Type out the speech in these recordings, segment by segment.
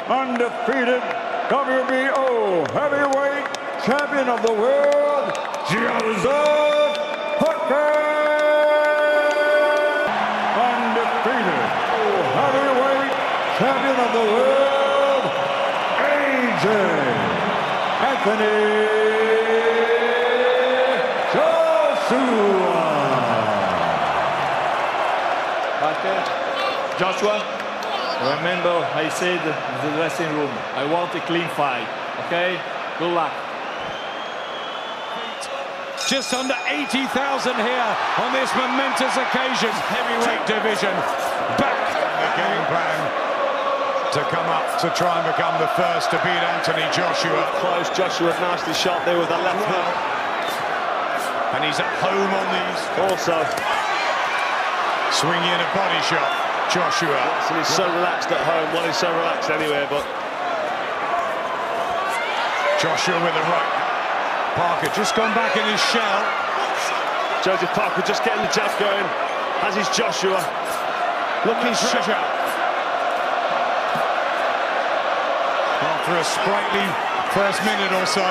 undefeated WBO heavyweight champion of the world, Joseph Parker. Undefeated heavyweight champion of the world, AJ Anthony Joshua. Joshua, remember I said in the dressing room, I want a clean fight, okay? Good luck. Just under 80,000 here on this momentous occasion. Heavyweight division back. The game plan to come up to try and become the first to beat Anthony Joshua. Close, Joshua nicely shot there with that left hook. And he's at home on these. Also, swinging a body shot, Joshua. and he's so relaxed at home. Well, he's so relaxed anywhere, but Joshua with a right. Parker just gone back in his shell. Joseph Parker just getting the jab going, as is Joshua. Looking Treasure. After a sprightly first minute or so.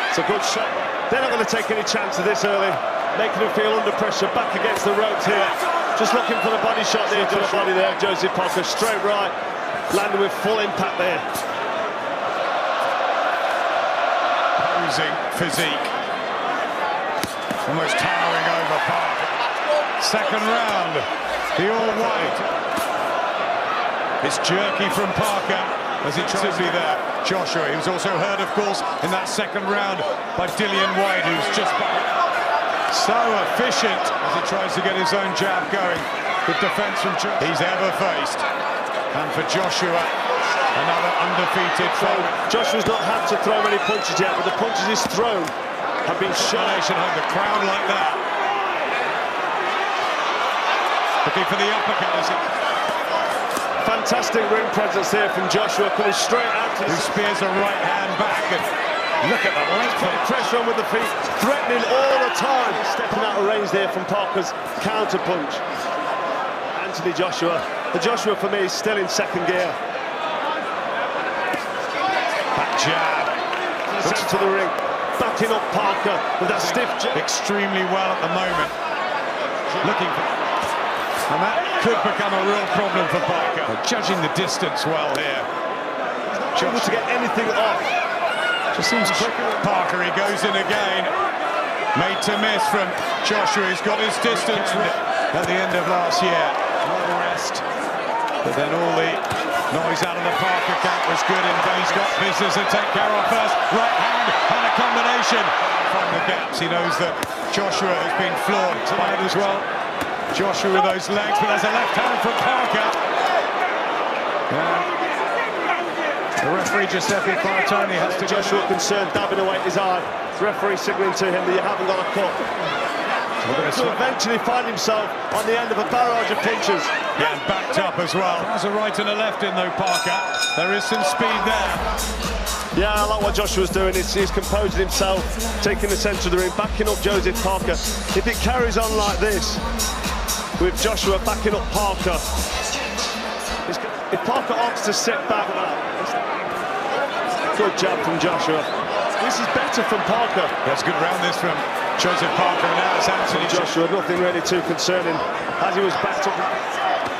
It's a good shot. They're not going to take any chances this early, making him feel under pressure, back against the ropes here. Just looking for the body shot there, to the body there. Joseph Parker straight right, landing with full impact there. Posing physique. Almost towering over Parker. Second round, the all-white. It's jerky from Parker as he tries to be there. Joshua, he was also hurt, of course, in that second round by Dillian White, who's just back. So efficient as he tries to get his own jab going. Good defense from Joshua he's ever faced. And for Joshua, another undefeated foe. Joshua's not had to throw many punches yet, but the punches he's thrown have been shot. Home the crowd like that. Looking for the uppercut, is it? Fantastic ring presence here from Joshua, coming straight out to Who spears a right hand back, and look at the length. putting pressure on with the feet, threatening all the time. Stepping out of range there from Parker's counter punch. Anthony Joshua. The Joshua for me is still in second gear. That jab. Looks to the ring, backing up Parker with that stiff jab. Extremely well at the moment. Looking for... And that could become a real problem for Parker. Judging the distance well here. Able to get anything off. Just seems quicker. Parker, he goes in again. Made to miss from Joshua. He's got his distance at the end of last year. One rest. But then all the noise out of the Parker camp was good, and he's got business to take care of first. Right hand and a combination. From the gaps, he knows that Joshua has been floored tonight as well. Joshua with those legs, but there's a left hand from Parker. The referee Giuseppe Paratoni has to Joshua concerned, dabbing away at his eye. The referee signalling to him that you haven't got a cut. To eventually find himself on the end of a barrage of punches. Yeah, and backed up as well. Has a right and a left in though, Parker. There is some speed there. Yeah, I like what Joshua's doing. He's composing himself, taking the centre of the ring, backing up Joseph Parker. If it carries on like this, with Joshua backing up Parker, if Parker opts to sit back, good jab from Joshua. This is better from Parker. That's good round this from Joseph Parker, and now it's Anthony Joshua. Nothing really too concerning as he was backed up.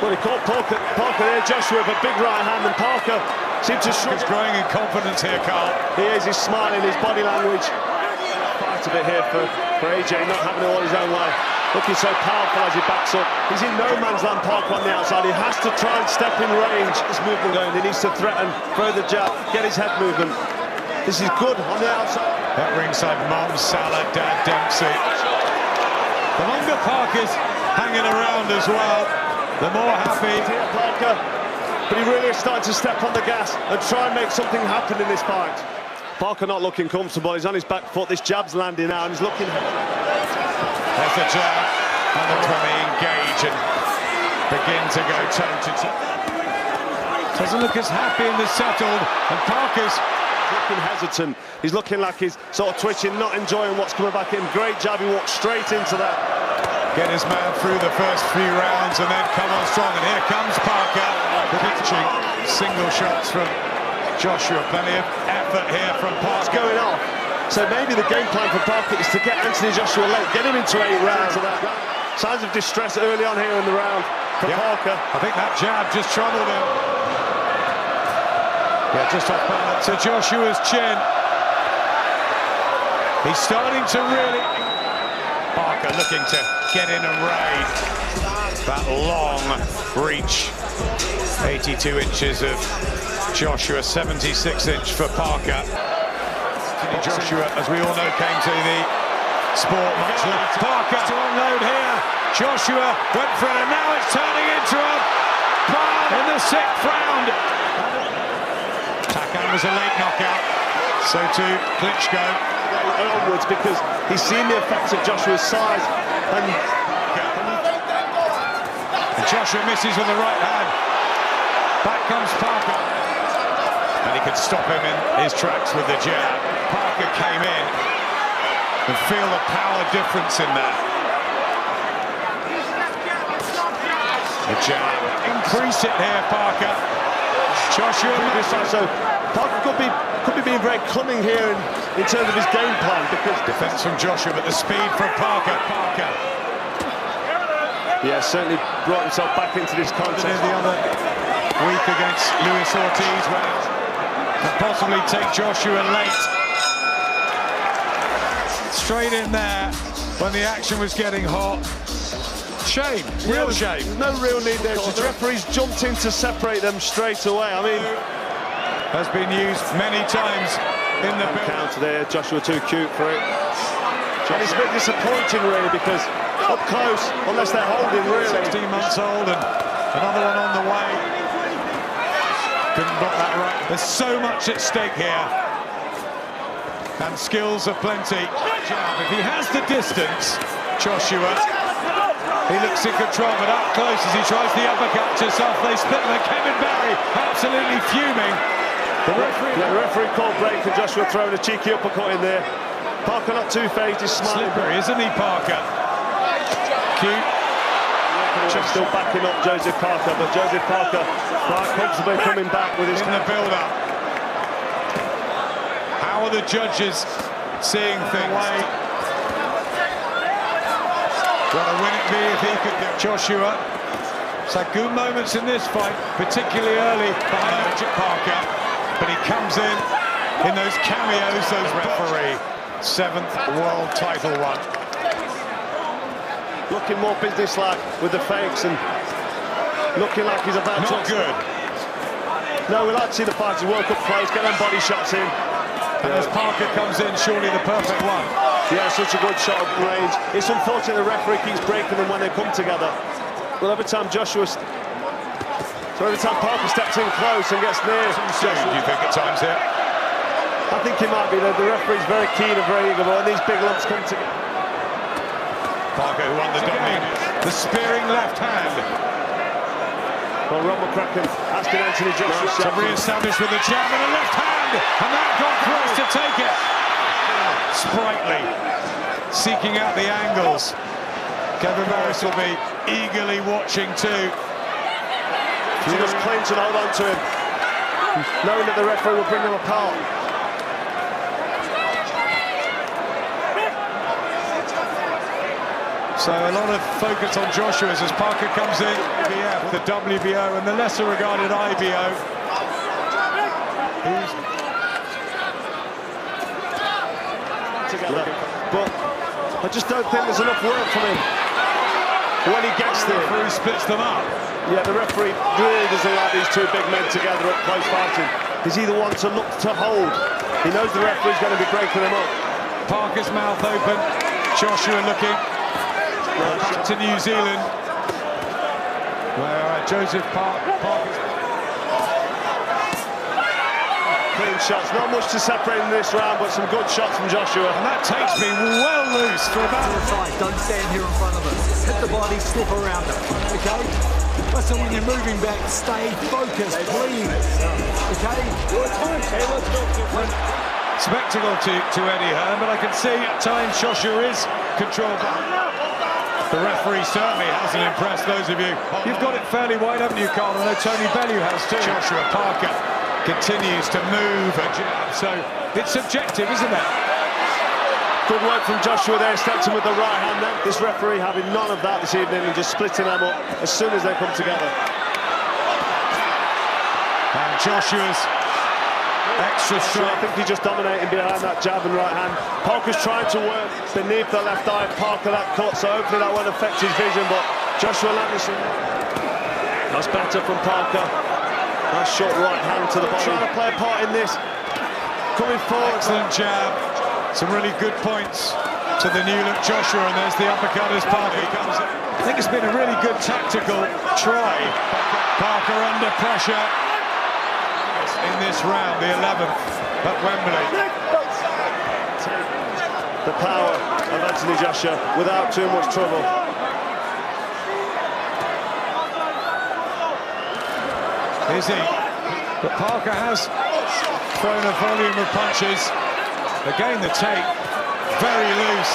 Well, he caught Parker there, Joshua, with a big right hand, and Parker seemed to shrug. He's growing in confidence here, Carl. He is, he's smiling, his body language. Quite a bit here for AJ, not having it all his own way. Looking so powerful as he backs up. He's in no man's land, Parker on the outside. He has to try and step in range. This movement going, he needs to threaten, throw the jab, get his head movement. This is good on the outside. That ringside mom, Salah, Dad, Dempsey. The longer Parker's hanging around as well, the more happy. Parker, but he really is starting to step on the gas and try and make something happen in this fight. Parker not looking comfortable, he's on his back foot, this jab's landing now and he's looking... There's the jab, and that's when they engage and begin to go toe-to-toe. Doesn't look as happy and as settled, and Parker's looking hesitant. He's looking like he's sort of twitching, not enjoying what's coming back in. Great jab, he walked straight into that. Get his man through the first few rounds and then come on strong. And here comes Parker. The pitching single shots from Joshua, plenty of effort here from What's Parker. going on? So maybe the game plan for Parker is to get Anthony Joshua late, get him into 8 rounds of that. Signs of distress early on here in the round for Parker. I think that jab just troubled him. Yeah, just off balance to Joshua's chin. He's starting to really... Parker looking to get in and raid that long reach. 82 inches of Joshua, 76-inch for Parker. Joshua, as we all know, came to the sport much later. Parker to unload here. Joshua went for it, and now it's turning into a bomb in the 6th round. Takam was a late knockout. So too Klitschko. Onwards, because he's seen the effects of Joshua's size, and Joshua misses with the right hand. Back comes Parker, and he could stop him in his tracks with the jab. Parker came in, and feel the power difference in that. The jab, increase it here, Parker. Joshua, so Parker could be being very cunning here in terms of his game plan, because defense from Joshua, but the speed from Parker. Yeah, certainly brought himself back into this contest. The other week against Luis Ortiz, where could possibly take Joshua late. Straight in there when the action was getting hot. Shame, real shame. There's no real need there. The referee's jumped in to separate them straight away. I mean, has been used many times in the counter there. Joshua too cute for it. And it's a bit disappointing, really, because up close, unless they're holding, really. 16 months old and another one on the way. Couldn't block that right. There's so much at stake here. And skills are plenty. If he has the distance, Joshua, he looks in control, but up close as he tries the uppercut just off. They split with Kevin Barry, absolutely fuming. The referee called break for Joshua throwing a cheeky uppercut in there. Parker not too phased, he's smiling. Slippery, isn't he, Parker? Cute. Still backing up Joseph Parker, but Joseph Parker quite comfortably coming back with his... In the build-up. How are the judges seeing things? What a win it be if he could get Joshua. He's had good moments in this fight, particularly early behind Parker, but he comes in those cameos, those referee. 7th world title one. Looking more businesslike with the fakes and looking like he's about Not to... good. No, we like to see the fighters work up close, get them body shots in. And as Parker comes in, surely the perfect one. Yeah, such a good shot of range. It's unfortunate the referee keeps breaking them when they come together. Well, every time Parker steps in close and gets near... Do you think at times here? I think he might be. The referee's very keen and very eager, but when these big lumps come together... Parker, who won the doubling, the spearing left hand. Well, Ron McCracken asking Anthony Joshua to re-establish with a jab and a left hand, and that got close to take it. Sprightly, seeking out the angles. Kevin Barris will be eagerly watching too. He just cling and hold on to him, knowing that the referee will bring them apart. So a lot of focus on Joshua's as Parker comes in, the WBO and the lesser regarded IBO. Together. But I just don't think there's enough work from him when he gets there. The referee splits them up. Yeah, the referee really doesn't like these two big men together up close fighting. He's either one to look to hold. He knows the referee's going to be breaking him up. Parker's mouth open, Joshua looking. Back to New Zealand, where Joseph Parker's... Clean shots, not much to separate in this round, but some good shots from Joshua. And that takes me well loose for about... Don't stand here in front of us. Hit the body, step around it, okay? Listen, when you're moving back, stay focused, please. Okay? Spectacle to Eddie Hearn, but I can see at times Joshua is controlled by... The referee certainly hasn't impressed those of you. You've got it fairly wide, haven't you, Carl? I know Tony Bellew has too. Joshua Parker continues to move a jab, so it's subjective, isn't it? Good work from Joshua there, stepped him with the right hand then. This referee having none of that this evening and just splitting them up as soon as they come together. And Joshua's extra strong. I think he's just dominating behind that jab and right hand. Parker's trying to work beneath the left eye. Parker that cut, so hopefully that won't affect his vision, but Joshua Landison. That's better from Parker. Nice short right hand to the body. Trying to play a part in this. Coming forward. Excellent jab. Some really good points to the new look Joshua, and there's the uppercut as Parker comes in. I think it's been a really good tactical try. Parker under pressure in this round, the 11th at Wembley. The power of Anthony Joshua without too much trouble. Is he? But Parker has thrown a volume of punches. Again, the take very loose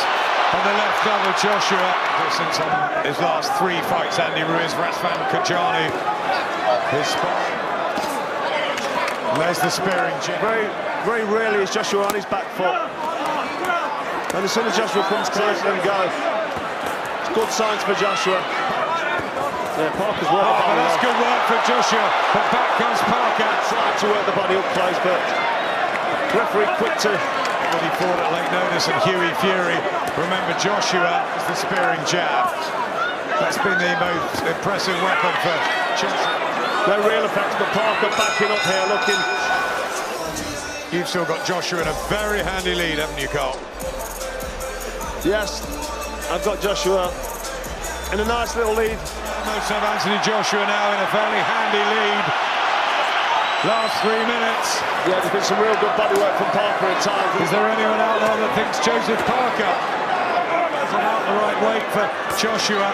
on the left glove of Joshua. Since on his last 3 fights, Andy Ruiz, Razvan Kajani, his spot. And there's the spearing jab. Very rarely is Joshua on his back foot. And as soon as Joshua comes close, let him go. It's good signs for Joshua. Yeah, Parker's work. Oh, that's good work for Joshua. But back comes Parker. Trying to work the body up close, but referee quick to. He fought at late notice and Hughie Fury. Remember, Joshua is the spearing jab. That's been the most impressive weapon for Joshua. No real effects, but Parker backing up here, looking. You've still got Joshua in a very handy lead, haven't you, Carl? Yes, I've got Joshua in a nice little lead. Most of Anthony Joshua now in a fairly handy lead. Last 3 minutes. Yeah, there's been some real good body work from Parker at times. Is there anyone out there that thinks Joseph Parker isn't out the right weight for Joshua?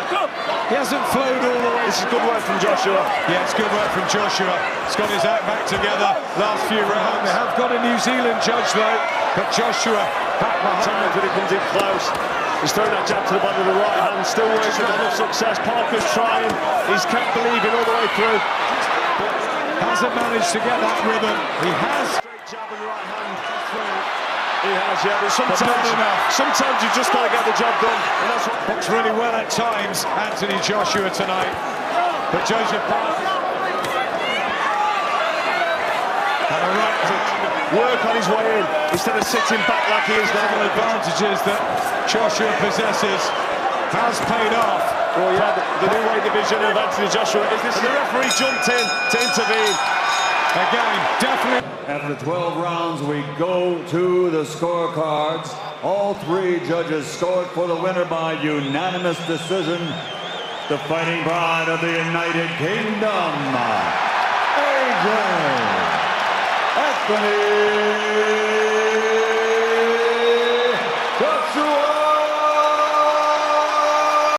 He hasn't flowed all the way. This is good work from Joshua. Yeah, it's good work from Joshua. He's got his act back together last few rounds. They have got a New Zealand judge though, but Joshua back behind. Times when he comes in close. He's throwing that jab to the body with the right hand. Still working on enough success. Parker's trying. He's kept believing all the way through. Hasn't managed to get that rhythm. He has. Straight jab and right hand through. He has, yeah, but sometimes you've just got to get the job done. And that's what looks really well at times, Anthony Joshua tonight. But Joseph Parker. And a right to work on his way in instead of sitting back like he is now. The advantages that Joshua possesses has paid off. Well, yeah, the new weight division of Anthony Joshua. And the referee jumped in to intervene. Again, definitely. After 12 rounds, we go to the scorecards. All 3 judges scored for the winner by unanimous decision. The fighting pride of the United Kingdom, AJ Anthony